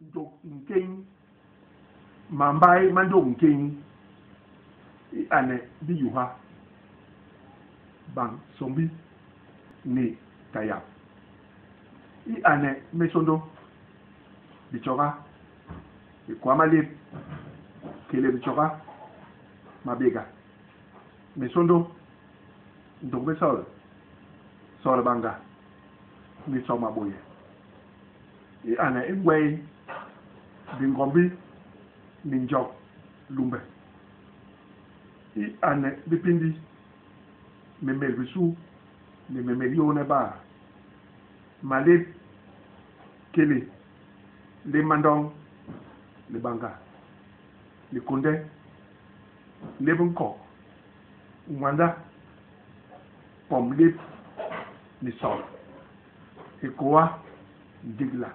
do king mambai mando king ane bi yuha bang sombi ni kayap ane mesondo bichoka kwa malip kele bichoka mabega mesondo ndogbe sol banga ni soma boye ane ingwe bingombi ninjok lumbe ane bipindi memel bisu ni memel yone ba malip kele le mandong le banga le kunde le bunko ngwanda pom lip ni sol ikoa digla